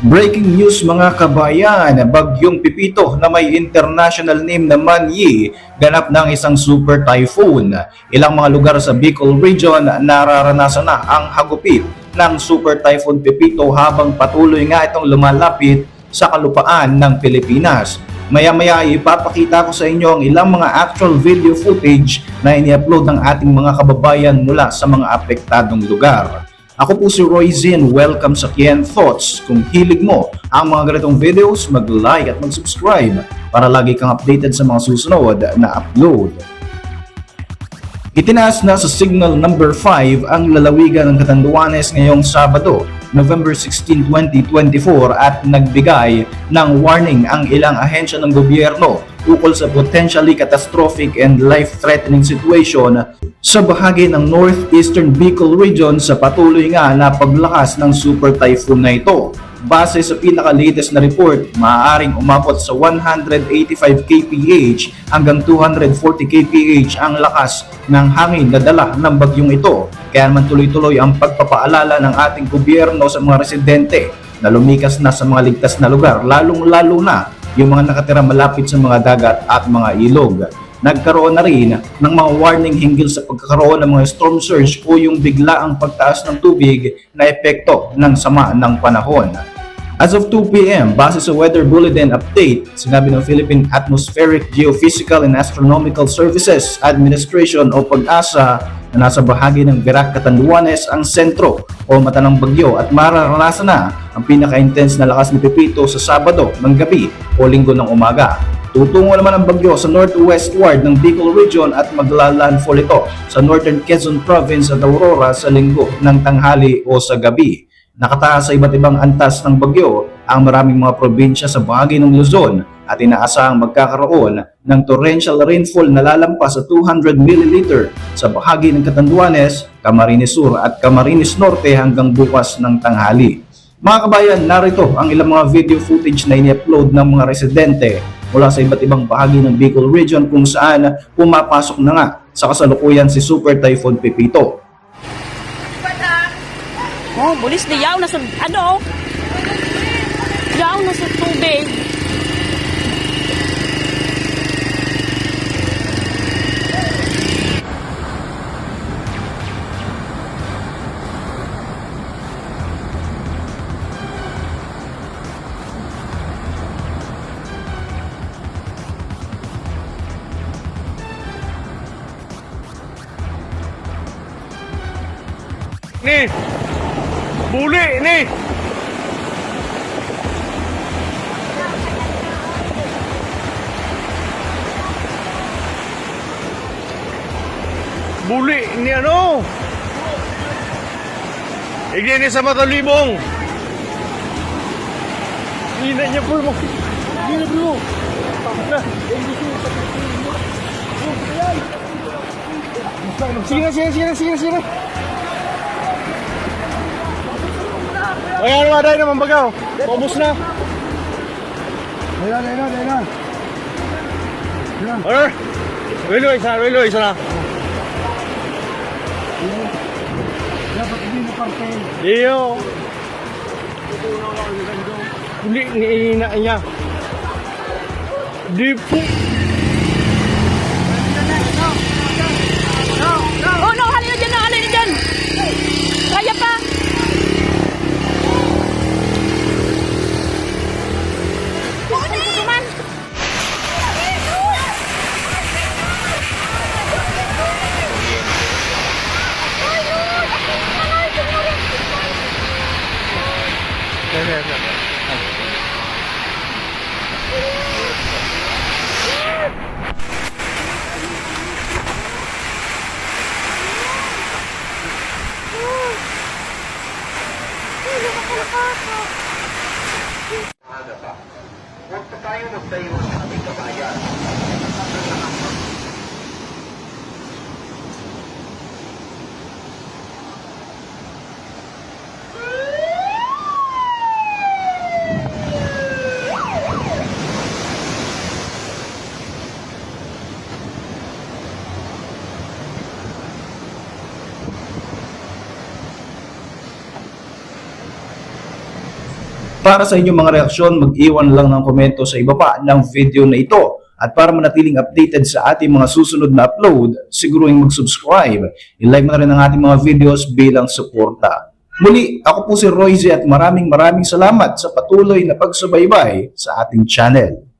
Breaking news mga kabayan, bagyong Pipito na may international name na Manyi ganap ng isang super typhoon. Ilang mga lugar sa Bicol Region nararanasan na ang hagupit ng super typhoon Pipito habang patuloy nga itong lumalapit sa kalupaan ng Pilipinas. Maya-maya ipapakita ko sa inyo ang ilang mga actual video footage na ini-upload ng ating mga kababayan mula sa mga apektadong lugar. Ako po si Roy Zin, welcome sa Kien Thoughts. Kung hilig mo ang mga ganitong videos, mag-like at mag-subscribe para lagi kang updated sa mga susunod na upload. Itinaas na sa signal number 5 ang lalawigan ng Catanduanes ngayong Sabado, November 16, 2024 at nagbigay ng warning ang ilang ahensya ng gobyerno ukol sa potentially catastrophic and life-threatening situation sa bahagi ng northeastern Bicol region sa patuloy nga na paglakas ng super typhoon na ito. Base sa pinaka-latest na report, maaaring umabot sa 185 kph hanggang 240 kph ang lakas ng hangin na dala ng bagyong ito. Kaya naman tuloy-tuloy ang pagpapaalala ng ating gobyerno sa mga residente na lumikas na sa mga ligtas na lugar, lalong-lalo na yung mga nakatira malapit sa mga dagat at mga ilog. Nagkaroon na rin ng mga warning hinggil sa pagkakaroon ng mga storm surge o yung biglaang pagtaas ng tubig na epekto ng sama ng panahon. As of 2 p.m., base sa Weather Bulletin Update, sinabi ng Philippine Atmospheric, Geophysical and Astronomical Services Administration o PAGASA na nasa bahagi ng Verac, Catanduanes ang sentro o mata ng bagyo at mararanasan na ang pinaka-intense na lakas ni Pipito sa Sabado ng gabi o Linggo ng umaga. Tutungo naman ang bagyo sa northwestward ng Bicol Region at magla-landfall ito sa Northern Quezon Province at Aurora sa Linggo ng tanghali o sa gabi. Nakataas sa iba't ibang antas ng bagyo ang maraming mga probinsya sa bahagi ng Luzon at inaasahang magkakaroon ng torrential rainfall na lalampas sa 200 ml sa bahagi ng Catanduanes, Camarines Sur at Camarines Norte hanggang bukas ng tanghali. Mga kabayan, narito ang ilang mga video footage na ini-upload ng mga residente mula sa iba't ibang bahagi ng Bicol Region kung saan pumapasok na nga sa kasalukuyan si Super Typhoon Pipito. Oh, bulis na yaw na sa ano? Yaw na sa tubig. Ni buli ni buli ni ano igyan ni sa matalibong ina niya po mo ina bro sige ayan mga day naman bagaw. Paubos na. Ayan. Ayan. Relo, isa na. Dapat hindi na parte. Iyo. Hindi, niina niya. Di po. Oh no, halina dyan. Kaya pa. Para sa inyong mga reaksyon, mag-iwan lang ng komento sa ibaba ng video na ito. At para manatiling updated sa ating mga susunod na upload, siguruhin mag-subscribe. I-like mo na rin ang ating mga videos bilang suporta. Muli, ako po si Royce at maraming salamat sa patuloy na pagsubaybay sa ating channel.